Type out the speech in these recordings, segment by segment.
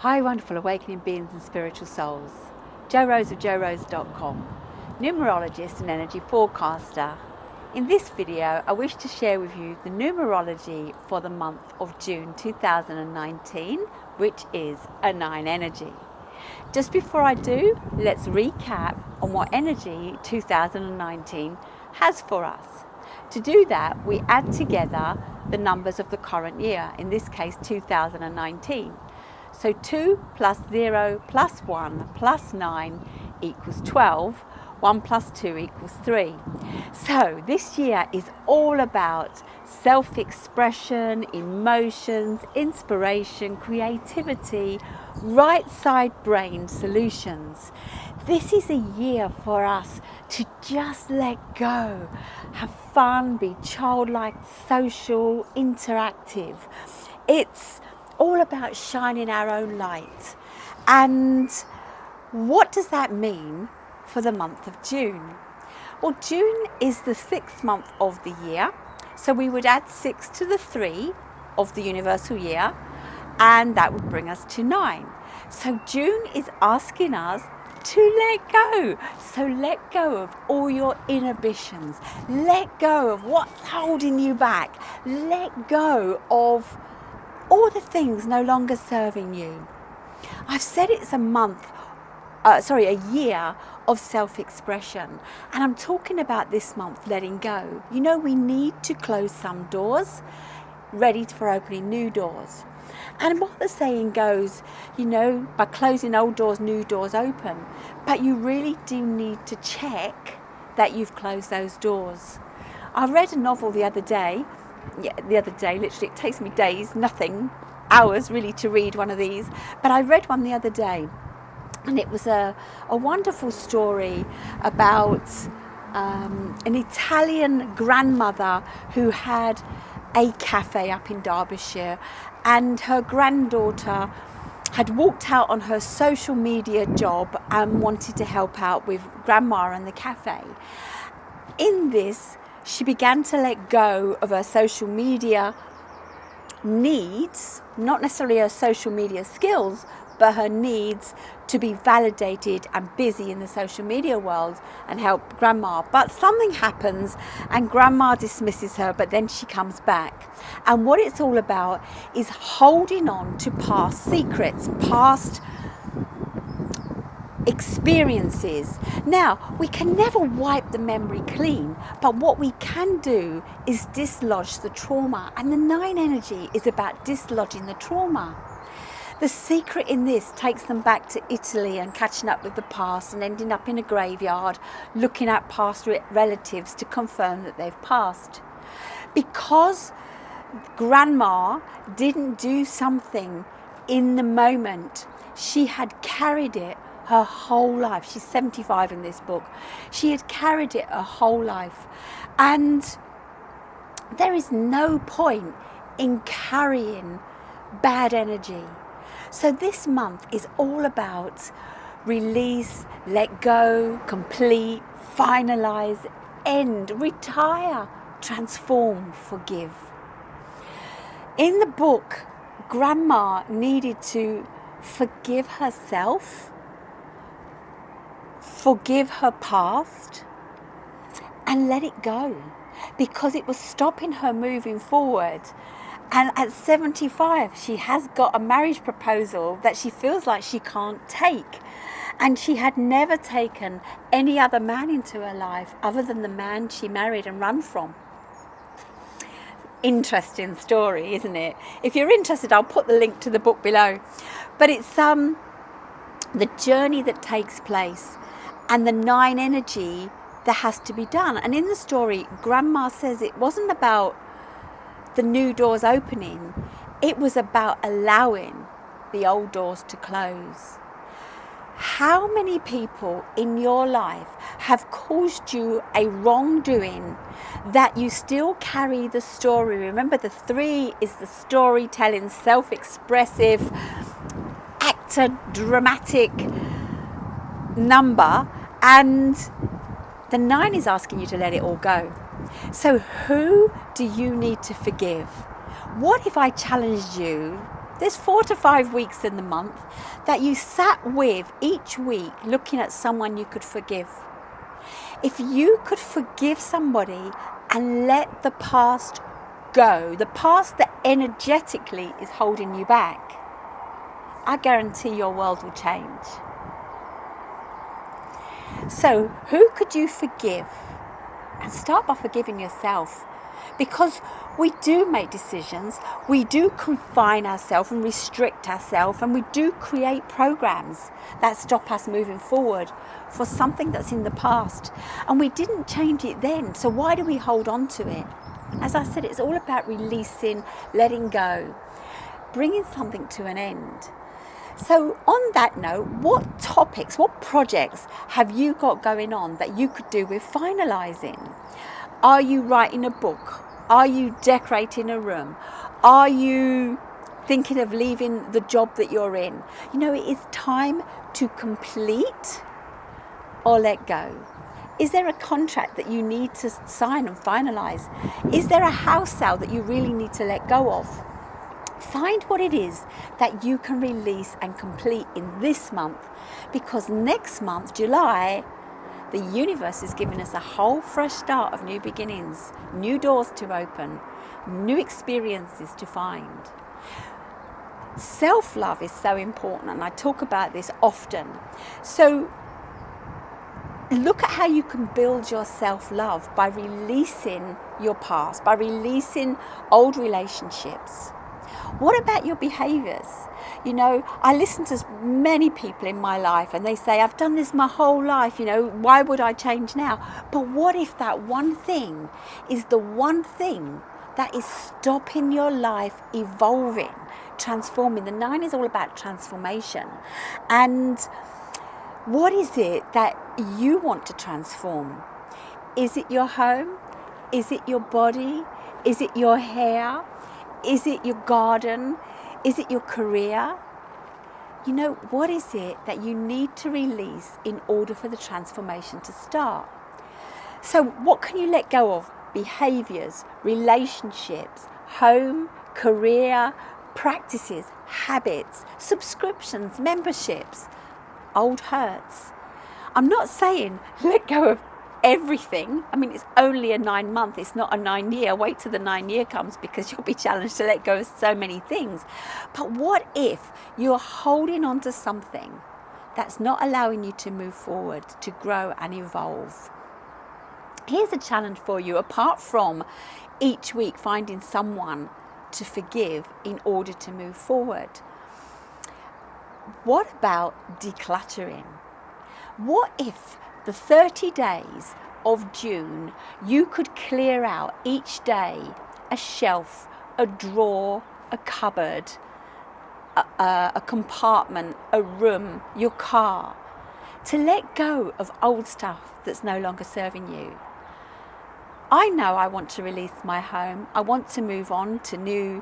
Hi wonderful awakening beings and spiritual souls. Jo Rose of JoRose.com, numerologist and energy forecaster. In this video I wish to share with you the numerology for the month of June 2019, which is a 9 energy. Just before I do, let's recap on what energy 2019 has for us. To do that, we add together the numbers of the current year, in this case 2019. So 2 plus 0 plus 1 plus 9 equals 12. 1 plus 2 equals 3. So this year is all about self-expression, emotions, inspiration, creativity, right side brain solutions. This is a year for us to just let go, have fun, be childlike, social, interactive. It's all about shining our own light. And what does that mean for the month of June? Well, June is the 6th month of the year, so we would add 6 to the 3 of the universal year, and that would bring us to 9. So June is asking us to let go. So let go of all your inhibitions. Let go of what's holding you back. Let go of all the things no longer serving you. I've said it's a year of self-expression, and I'm talking about this month letting go. You know, we need to close some doors, ready for opening new doors. And what the saying goes, you know, by closing old doors, new doors open. But you really do need to check that you've closed those doors. I read a novel the other day, literally it takes me days, hours really to read one of these, but I read one the other day, and it was a wonderful story about an Italian grandmother who had a cafe up in Derbyshire, and her granddaughter had walked out on her social media job and wanted to help out with grandma and the cafe. In this, she began to let go of her social media needs, not necessarily her social media skills, but her needs to be validated and busy in the social media world and help grandma. But something happens and grandma dismisses her, but then she comes back. And what it's all about is holding on to past secrets, past experiences. Now, we can never wipe the memory clean, but what we can do is dislodge the trauma. And the 9 energy is about dislodging the trauma. The secret in this takes them back to Italy and catching up with the past and ending up in a graveyard looking at past relatives to confirm that they've passed. Because grandma didn't do something in the moment, she had carried it her whole life. She's 75 in this book. She had carried it her whole life. And there is no point in carrying bad energy. So this month is all about release, let go, complete, finalize, end, retire, transform, forgive. In the book, grandma needed to forgive herself, forgive her past, and let it go, because it was stopping her moving forward. And at 75, she has got a marriage proposal that she feels like she can't take. And she had never taken any other man into her life other than the man she married and ran from. Interesting story, isn't it? If you're interested, I'll put the link to the book below. But it's the journey that takes place and the 9 energy that has to be done. And in the story, grandma says it wasn't about the new doors opening, it was about allowing the old doors to close. How many people in your life have caused you a wrongdoing that you still carry the story? Remember, the 3 is the storytelling, self-expressive, actor, dramatic number, and the 9 is asking you to let it all go. So who do you need to forgive? What if I challenged you There's 4 to 5 weeks in the month that you sat with each week looking at someone you could forgive. If you could forgive somebody and let the past go, the past that energetically is holding you back, I guarantee your world will change. So who could you forgive? And start by forgiving yourself, because we do make decisions, we do confine ourselves and restrict ourselves, and we do create programs that stop us moving forward for something that's in the past, and we didn't change it then, so why do we hold on to it? As I said, it's all about releasing, letting go, bringing something to an end. So on that note, what topics, what projects have you got going on that you could do with finalising? Are you writing a book? Are you decorating a room? Are you thinking of leaving the job that you're in? You know, it is time to complete or let go. Is there a contract that you need to sign and finalise? Is there a house sale that you really need to let go of? Find what it is that you can release and complete in this month, because next month, July, the universe is giving us a whole fresh start of new beginnings, new doors to open, new experiences to find. Self-love is so important, and I talk about this often. So look at how you can build your self-love by releasing your past, by releasing old relationships. What about your behaviours? You know, I listen to many people in my life and they say, I've done this my whole life, you know, why would I change now? But what if that one thing is the one thing that is stopping your life evolving, transforming? The 9 is all about transformation. And what is it that you want to transform? Is it your home? Is it your body? Is it your hair? Is it your garden? Is it your career? You know, what is it that you need to release in order for the transformation to start? So what can you let go of? Behaviours, relationships, home, career, practices, habits, subscriptions, memberships, old hurts. I'm not saying let go of everything. I mean, it's only a 9 month, it's not a 9 year. Wait till the 9 year comes, because you'll be challenged to let go of so many things. But what if you're holding on to something that's not allowing you to move forward, to grow and evolve? Here's a challenge for you, apart from each week finding someone to forgive in order to move forward. What about decluttering? What if the 30 days of June, you could clear out each day a shelf, a drawer, a cupboard, a compartment, a room, your car, to let go of old stuff that's no longer serving you? I know I want to release my home. I want to move on to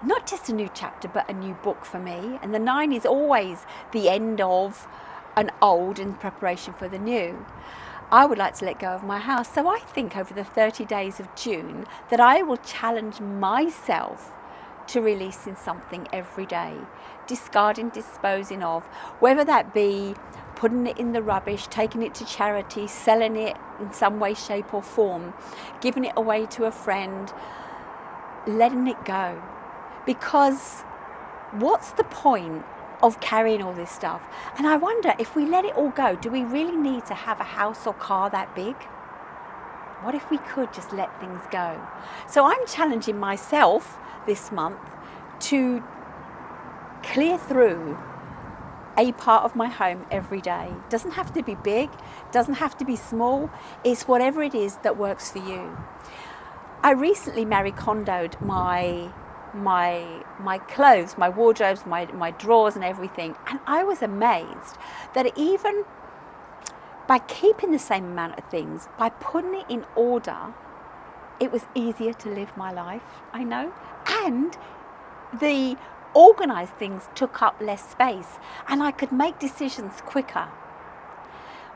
not just a new chapter, but a new book for me. And the 9 is always the end of an old in preparation for the new. I would like to let go of my house. So I think over the 30 days of June that I will challenge myself to releasing something every day, discarding, disposing of, whether that be putting it in the rubbish, taking it to charity, selling it in some way, shape or form, giving it away to a friend, letting it go. Because what's the point of carrying all this stuff? And I wonder, if we let it all go, do we really need to have a house or car that big? What if we could just let things go? So I'm challenging myself this month to clear through a part of my home every day. Doesn't have to be big, doesn't have to be small. It's whatever it is that works for you. I recently Marie Kondoed my clothes, my wardrobes, my drawers and everything, and I was amazed that even by keeping the same amount of things, by putting it in order, it was easier to live my life, I know, and the organised things took up less space and I could make decisions quicker.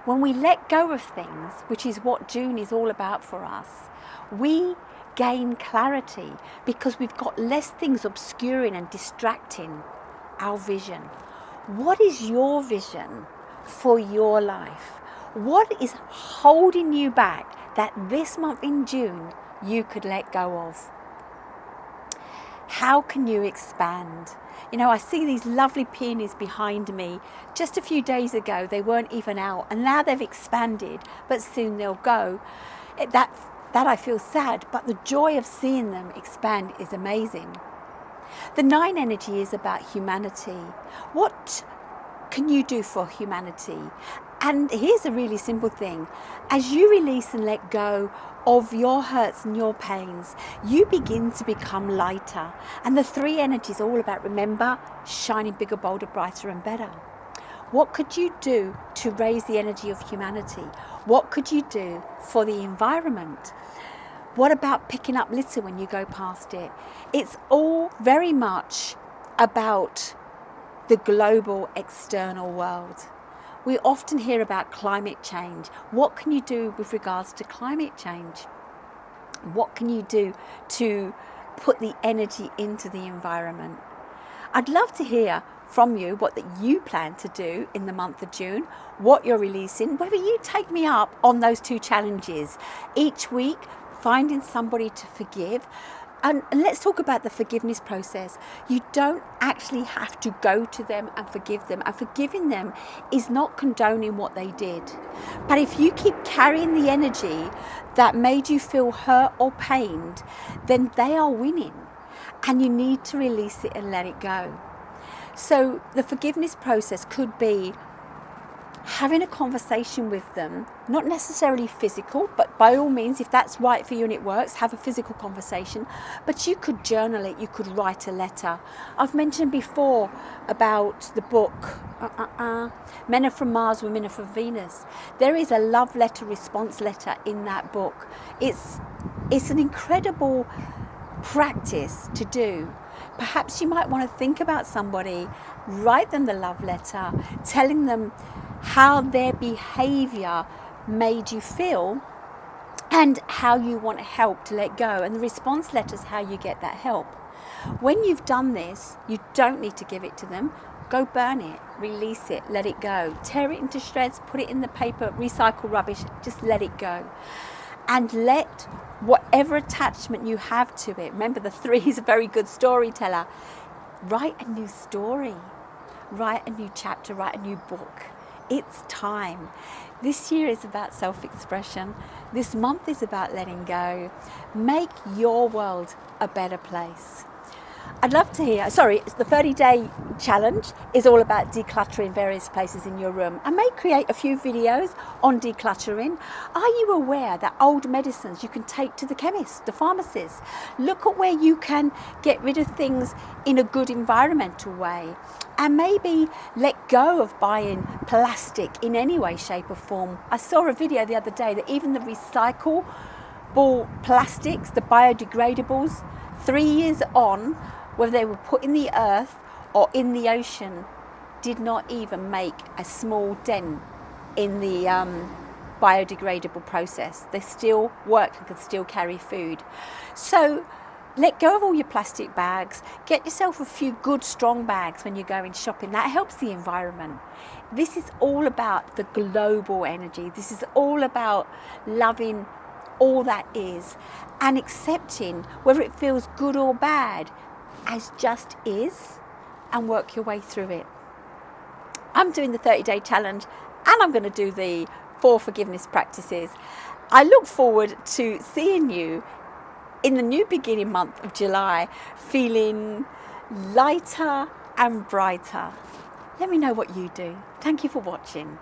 When we let go of things, which is what June is all about for us, we gain clarity because we've got less things obscuring and distracting our vision. What is your vision for your life? What is holding you back that this month in June you could let go of? How can you expand? You know, I see these lovely peonies behind me. Just a few days ago, they weren't even out, and now they've expanded, but soon they'll go. That I feel sad, but the joy of seeing them expand is amazing. The 9 energy is about humanity. What can you do for humanity? And here's a really simple thing. As you release and let go of your hurts and your pains, you begin to become lighter. And the 3 energy is all about, remember, shining bigger, bolder, brighter and better. What could you do to raise the energy of humanity? What could you do for the environment? What about picking up litter when you go past it? It's all very much about the global external world. We often hear about climate change. What can you do with regards to climate change? What can you do to put the energy into the environment? I'd love to hear from you what that you plan to do in the month of June, what you're releasing, whether you take me up on those 2 challenges. Each week, finding somebody to forgive. And let's talk about the forgiveness process. You don't actually have to go to them and forgive them. And forgiving them is not condoning what they did. But if you keep carrying the energy that made you feel hurt or pained, then they are winning. And you need to release it and let it go. So the forgiveness process could be having a conversation with them, not necessarily physical, but by all means, if that's right for you and it works, have a physical conversation. But you could journal it, you could write a letter. I've mentioned before about the book, Men Are From Mars, Women Are From Venus. There is a love letter, response letter in that book. It's an incredible practice to do. Perhaps you might want to think about somebody, write them the love letter, telling them how their behavior made you feel and how you want help to let go. And the response letter is how you get that help. When you've done this, you don't need to give it to them. Go burn it, release it, let it go. Tear it into shreds, put it in the paper, recycle rubbish, just let it go. And let whatever attachment you have to it, remember the 3 is a very good storyteller, write a new story, write a new chapter, write a new book. It's time. This year is about self-expression. This month is about letting go. Make your world a better place. I'd love to hear, the 30-day challenge is all about decluttering various places in your room. I may create a few videos on decluttering. Are you aware that old medicines you can take to the chemist, the pharmacist? Look at where you can get rid of things in a good environmental way. And maybe let go of buying plastic in any way, shape or form. I saw a video the other day that even the recyclable plastics, the biodegradables, 3 years on, whether they were put in the earth or in the ocean, did not even make a small dent in the biodegradable process. They still work and can still carry food. So let go of all your plastic bags. Get yourself a few good strong bags when you're going shopping. That helps the environment. This is all about the global energy. This is all about loving all that is and accepting whether it feels good or bad as just is, and work your way through it. I'm doing the 30-day challenge and I'm going to do the 4 forgiveness practices. I look forward to seeing you in the new beginning month of July, feeling lighter and brighter. Let me know what you do. Thank you for watching.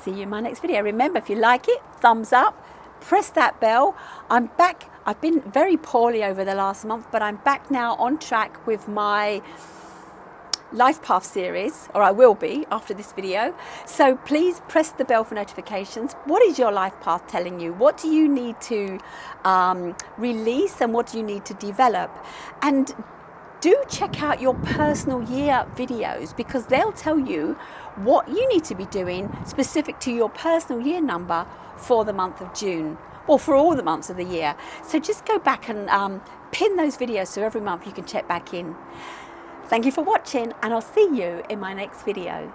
See you in my next video. Remember, if you like it, thumbs up, press that bell. I'm back. I've been very poorly over the last month, but I'm back now on track with my Life Path series, or I will be after this video. So please press the bell for notifications. What is your life path telling you? What do you need to release and what do you need to develop? And do check out your personal year videos, because they'll tell you what you need to be doing specific to your personal year number for the month of June, or for all the months of the year. So just go back and pin those videos so every month you can check back in. Thank you for watching, and I'll see you in my next video.